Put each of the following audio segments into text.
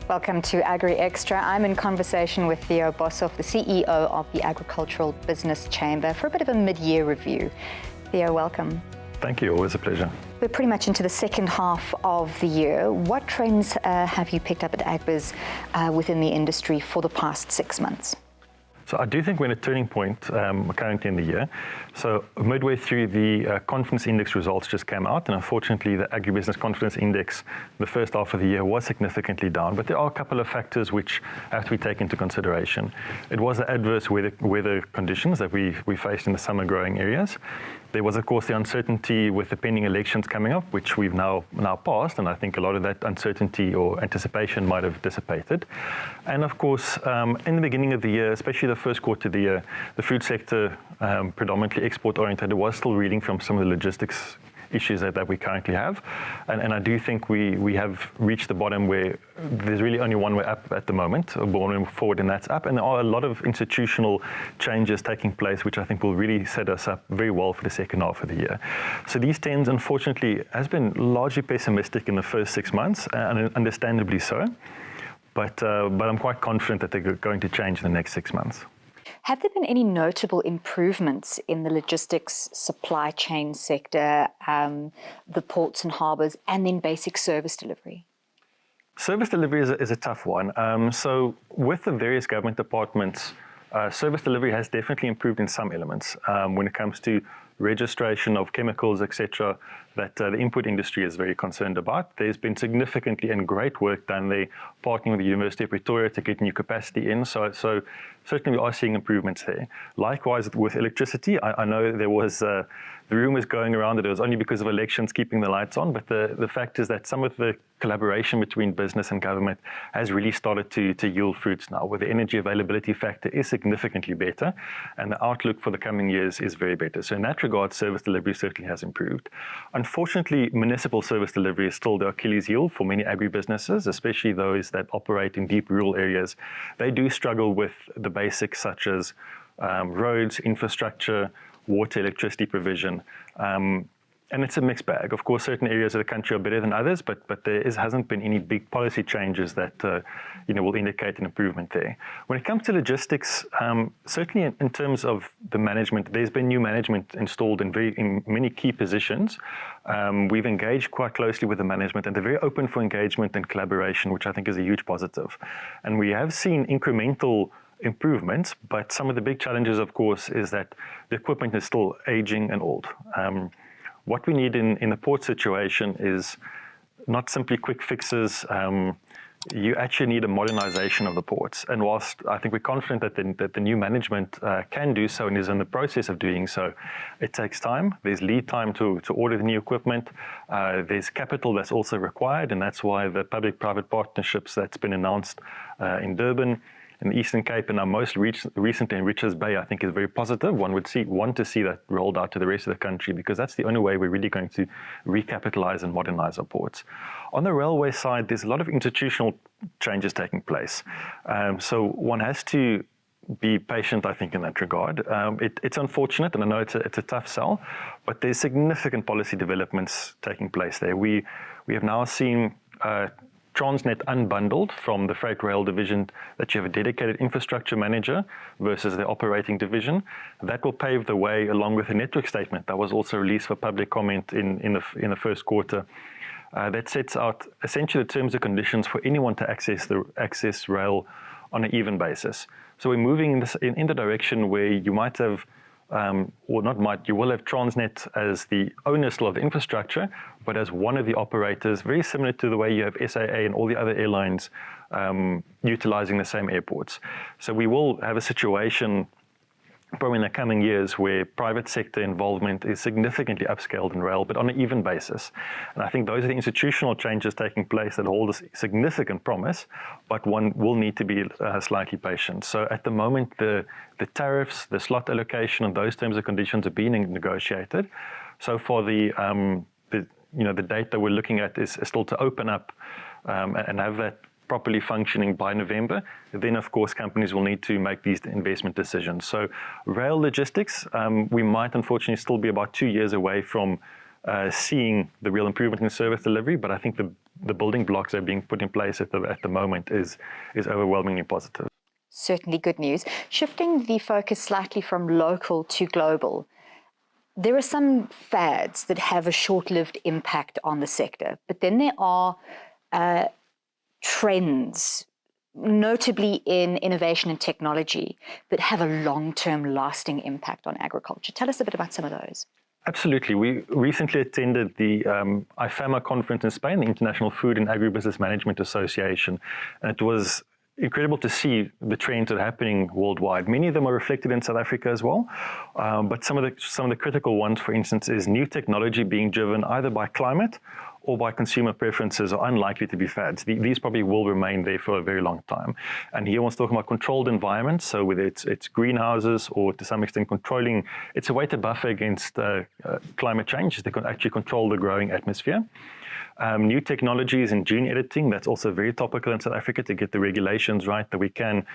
Welcome to Agri Xtra. I'm in conversation with Theo Boshoff, the CEO of the Agricultural Business Chamber, for a bit of a mid-year review. Theo, welcome. Thank you, always a pleasure. We're pretty much into the second half of the year. What trends have you picked up at Agbiz within the industry for the past 6 months? So I do think we're at a turning point currently in the year. So midway through, the confidence index results just came out, and unfortunately the agribusiness confidence index the first half of the year was significantly down, but there are a couple of factors which have to be taken into consideration. It was the adverse weather conditions that we faced in the summer growing areas. There was, of course, the uncertainty with the pending elections coming up, which we've now passed, and I think a lot of that uncertainty or anticipation might have dissipated. And of course, in the beginning of the year, especially the first quarter of the year, the food sector, predominantly export-oriented, was still reeling from some of the logistics issues that we currently have. And I do think we have reached the bottom where there's really only one way up at the moment, one way forward, and that's up. And there are a lot of institutional changes taking place, which I think will really set us up very well for the second half of the year. So these trends, unfortunately, has been largely pessimistic in the first 6 months, and understandably so. But I'm quite confident that they're going to change in the next 6 months. Have there been any notable improvements in the logistics supply chain sector, the ports and harbours, and then basic service delivery? Service delivery is a tough one. So with the various government departments, service delivery has definitely improved in some elements. When it comes to registration of chemicals, etc., that the input industry is very concerned about. There's been significantly and great work done there, partnering with the University of Pretoria to get new capacity in. So certainly we are seeing improvements there. Likewise with electricity, I know there was the rumours going around that it was only because of elections keeping the lights on, but the fact is that some of the collaboration between business and government has really started to yield fruits now, where the energy availability factor is significantly better, and the outlook for the coming years is very better. So in that regard, service delivery certainly has improved. Unfortunately, municipal service delivery is still the Achilles heel for many agribusinesses, especially those that operate in deep rural areas. They do struggle with the basics such as roads, infrastructure, water, electricity provision. And it's a mixed bag. Of course, certain areas of the country are better than others, but there hasn't been any big policy changes that will indicate an improvement there. When it comes to logistics, certainly in terms of the management, there's been new management installed in many key positions. We've engaged quite closely with the management, and they're very open for engagement and collaboration, which I think is a huge positive. And we have seen incremental improvements, but some of the big challenges, of course, is that the equipment is still aging and old. What we need in the port situation is not simply quick fixes. You actually need a modernization of the ports. And whilst I think we're confident that the new management can do so and is in the process of doing so, it takes time. There's lead time to order the new equipment. There's capital that's also required, and that's why the public-private partnerships that's been announced in Durban, in the Eastern Cape, and our most recently in Richards Bay, I think is very positive. One would want to see that rolled out to the rest of the country, because that's the only way we're really going to recapitalize and modernize our ports. On the railway side, there's a lot of institutional changes taking place. So one has to be patient, I think, in that regard. It's unfortunate, and I know it's a tough sell, but there's significant policy developments taking place there. We have now seen Transnet unbundled from the freight rail division, that you have a dedicated infrastructure manager versus the operating division. That will pave the way, along with a network statement that was also released for public comment in the first quarter. That sets out essentially the terms and conditions for anyone to access rail on an even basis. So we're moving in the direction where you might have, you will have Transnet as the owner still of the infrastructure, but as one of the operators, very similar to the way you have SAA and all the other airlines utilizing the same airports. So we will have a situation probably in the coming years where private sector involvement is significantly upscaled in rail, but on an even basis. And I think those are the institutional changes taking place that hold a significant promise, but one will need to be slightly patient. So at the moment, the tariffs, the slot allocation, and those terms and conditions are being negotiated. So for the date that we're looking at is still to open up and have that properly functioning by November. Then, of course, companies will need to make these investment decisions. So rail logistics, we might unfortunately still be about 2 years away from seeing the real improvement in service delivery, but I think the building blocks that are being put in place at the moment is overwhelmingly positive. Certainly good news. Shifting the focus slightly from local to global, there are some fads that have a short-lived impact on the sector, but then there are trends, notably in innovation and technology, that have a long-term lasting impact on agriculture. Tell us a bit about some of those. Absolutely. We recently attended the IFAMA conference in Spain, the International Food and Agribusiness Management Association, and it was incredible to see the trends that are happening worldwide. Many of them are reflected in South Africa as well, but some of the critical ones, for instance, is new technology being driven either by climate or by consumer preferences are unlikely to be fads. These probably will remain there for a very long time. And here one's talking about controlled environments, so whether it's greenhouses or to some extent controlling, it's a way to buffer against climate change, is to actually control the growing atmosphere. New technologies in gene editing, that's also very topical in South Africa to get the regulations right that we can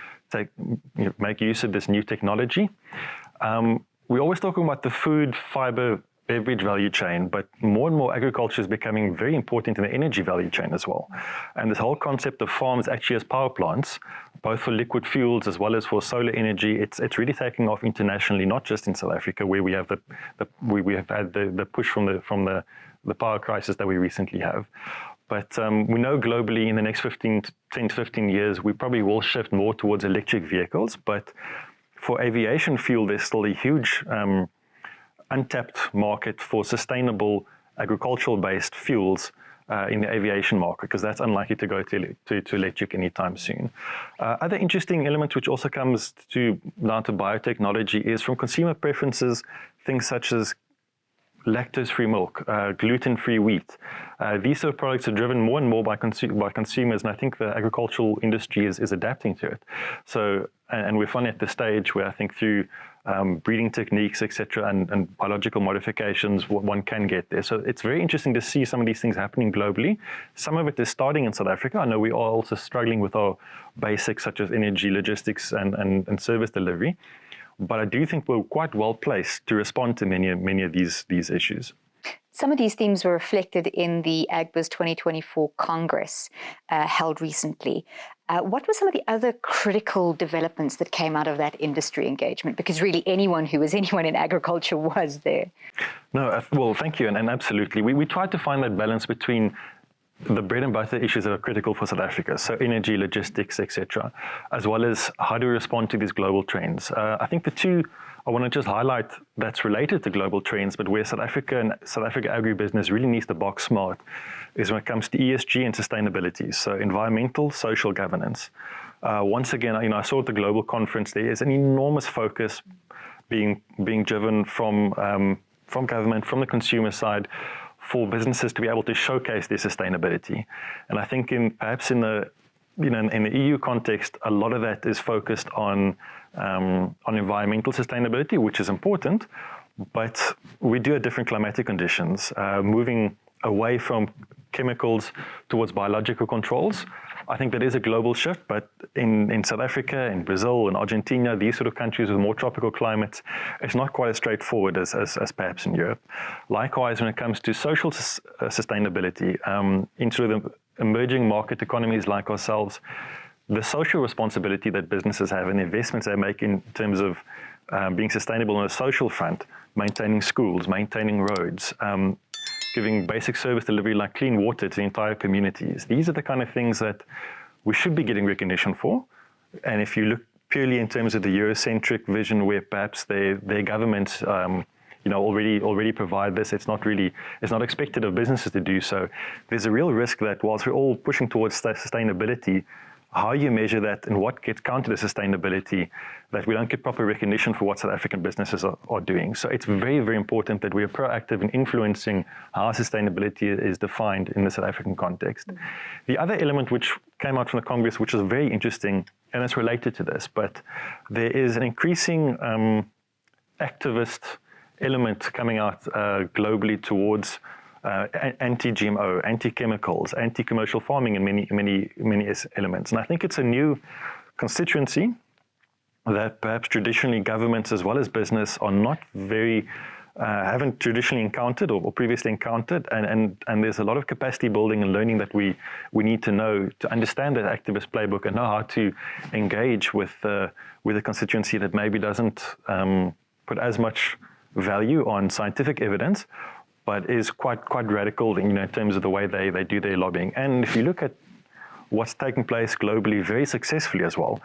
make use of this new technology. We're always talking about the food, fiber, beverage value chain, but more and more agriculture is becoming very important in the energy value chain as well. And this whole concept of farms actually as power plants, both for liquid fuels as well as for solar energy, it's really taking off internationally, not just in South Africa, where we have we have had the push from the power crisis that we recently have. But we know globally in the next 10 to 15 years, we probably will shift more towards electric vehicles. But for aviation fuel, there's still a huge untapped market for sustainable agricultural-based fuels in the aviation market, because that's unlikely to go to electric anytime soon. Other interesting elements which also comes down to biotechnology is from consumer preferences, things such as lactose-free milk, gluten-free wheat. These sort of products are driven more and more by consumers, and I think the agricultural industry is adapting to it. So, and we're finally at the stage where I think through breeding techniques, etc., and biological modifications, one can get there. So it's very interesting to see some of these things happening globally. Some of it is starting in South Africa. I know we are also struggling with our basics such as energy, logistics, and service delivery. But I do think we're quite well placed to respond to many of these issues. Some of these themes were reflected in the Agbiz 2024 Congress held recently. What were some of the other critical developments that came out of that industry engagement? Because really anyone who was anyone in agriculture was there. No, well, thank you, and absolutely. We tried to find that balance between the bread and butter issues that are critical for South Africa, so energy, logistics, etc., as well as how do we respond to these global trends. I think the two I want to just highlight that's related to global trends, but where South Africa agribusiness really needs to box smart is when it comes to ESG and sustainability, so environmental, social governance. Once again, I saw at the global conference there is an enormous focus being driven from government, from the consumer side, for businesses to be able to showcase their sustainability. And I think perhaps in the EU context, a lot of that is focused on environmental sustainability, which is important, but we do have different climatic conditions. Moving away from chemicals towards biological controls, I think that is a global shift, but in South Africa, in Brazil, in Argentina, these sort of countries with more tropical climates, it's not quite as straightforward as perhaps in Europe. Likewise, when it comes to social sustainability, in sort of the emerging market economies like ourselves, the social responsibility that businesses have and the investments they make in terms of being sustainable on a social front, maintaining schools, maintaining roads, giving basic service delivery like clean water to entire communities. These are the kind of things that we should be getting recognition for. And if you look purely in terms of the Eurocentric vision where perhaps their governments already provide this, it's not expected of businesses to do so. There's a real risk that whilst we're all pushing towards sustainability, how you measure that and what gets counted as sustainability, that we don't get proper recognition for what South African businesses are doing. So it's very, very important that we are proactive in influencing how sustainability is defined in the South African context. Mm-hmm. The other element which came out from the Congress, which is very interesting, and it's related to this, but there is an increasing activist element coming out globally towards anti-GMO, anti-chemicals, anti-commercial farming, and many elements. And I think it's a new constituency that perhaps traditionally governments as well as business are not very haven't traditionally encountered or previously encountered, and there's a lot of capacity building and learning that we need to know to understand that activist playbook and know how to engage with a constituency that maybe doesn't put as much value on scientific evidence, but is quite radical, in terms of the way they do their lobbying. And if you look at what's taking place globally very successfully as well.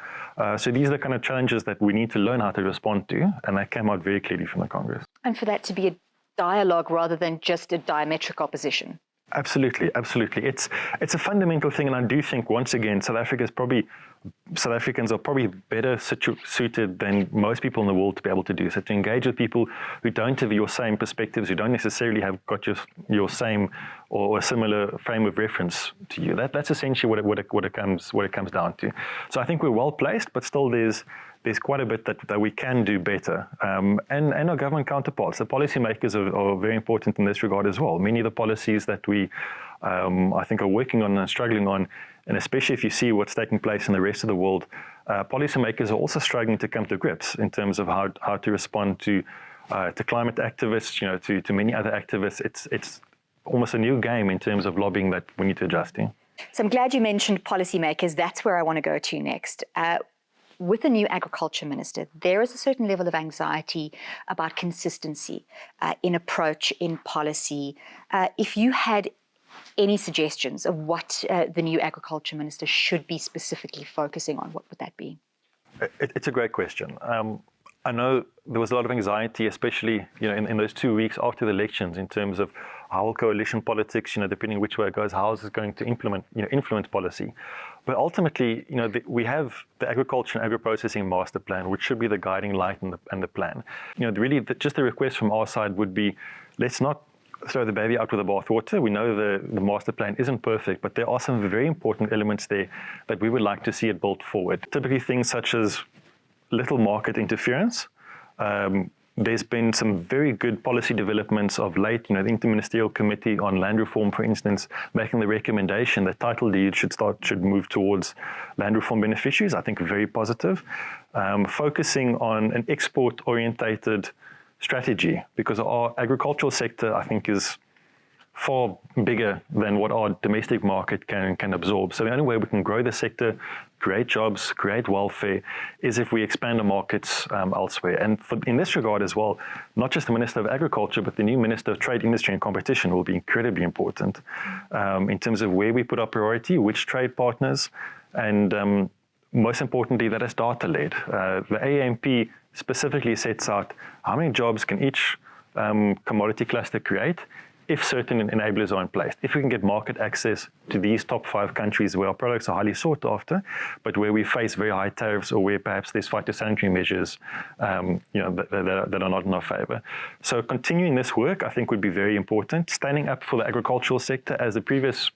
So these are the kind of challenges that we need to learn how to respond to, and that came out very clearly from the Congress. And for that to be a dialogue rather than just a diametric opposition. Absolutely. It's a fundamental thing, and I do think, once again, South Africans are probably better suited than most people in the world to be able to do so, to engage with people who don't have your same perspectives, who don't necessarily have got your same or a similar frame of reference to you. That's essentially what it comes down to. So I think we're well placed, but still there's quite a bit that we can do better. And our government counterparts, the policymakers are very important in this regard as well. Many of the policies that we, I think, are working on and struggling on, and especially if you see what's taking place in the rest of the world, policymakers are also struggling to come to grips in terms of how to respond to climate activists, to many other activists. It's almost a new game in terms of lobbying that we need to adjust to. So I'm glad you mentioned policymakers. That's where I want to go to next. With the new agriculture minister, there is a certain level of anxiety about consistency in approach, in policy. If you had any suggestions of what the new agriculture minister should be specifically focusing on, what would that be? It's a great question. I know there was a lot of anxiety, especially in those 2 weeks after the elections, in terms of how will coalition politics, depending which way it goes, how is it going to influence policy. But ultimately, we have the agriculture and agro-processing master plan, which should be the guiding light and the plan. Really, just the request from our side would be, let's not throw the baby out with the bathwater. We know the master plan isn't perfect, but there are some very important elements there that we would like to see it built forward. Typically things such as little market interference. There's been some very good policy developments of late, the Interministerial Committee on Land Reform, for instance, making the recommendation that title deeds should move towards land reform beneficiaries. I think very positive. Focusing on an export-orientated strategy, because our agricultural sector, I think, is far bigger than what our domestic market can absorb. So the only way we can grow the sector, create jobs, create welfare, is if we expand the markets elsewhere. And in this regard as well, not just the Minister of Agriculture, but the new Minister of Trade, Industry and Competition will be incredibly important in terms of where we put our priority, which trade partners, and most importantly, that is data-led. The AAMP specifically sets out how many jobs can each commodity cluster create if certain enablers are in place. If we can get market access to these top 5 countries where our products are highly sought after, but where we face very high tariffs, or where perhaps there's phytosanitary measures that are not in our favor. So continuing this work, I think, would be very important. Standing up for the agricultural sector, as the previous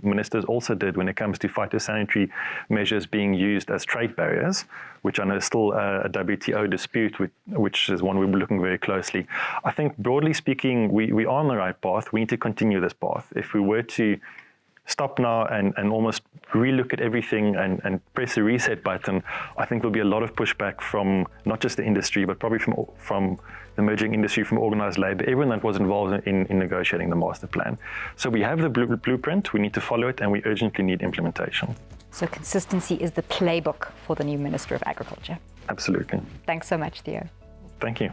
ministers also did when it comes to phytosanitary measures being used as trade barriers, which I know is still a WTO dispute, which is one we're looking very closely. I think, broadly speaking, we are on the right path. We need to continue this path. If we were to stop now and almost relook at everything and press the reset button, I think there'll be a lot of pushback from not just the industry, but probably from the emerging industry, from organised labour, everyone that was involved in negotiating the master plan. So we have the blueprint, we need to follow it, and we urgently need implementation. So consistency is the playbook for the new Minister of Agriculture. Absolutely. Thanks so much, Theo. Thank you.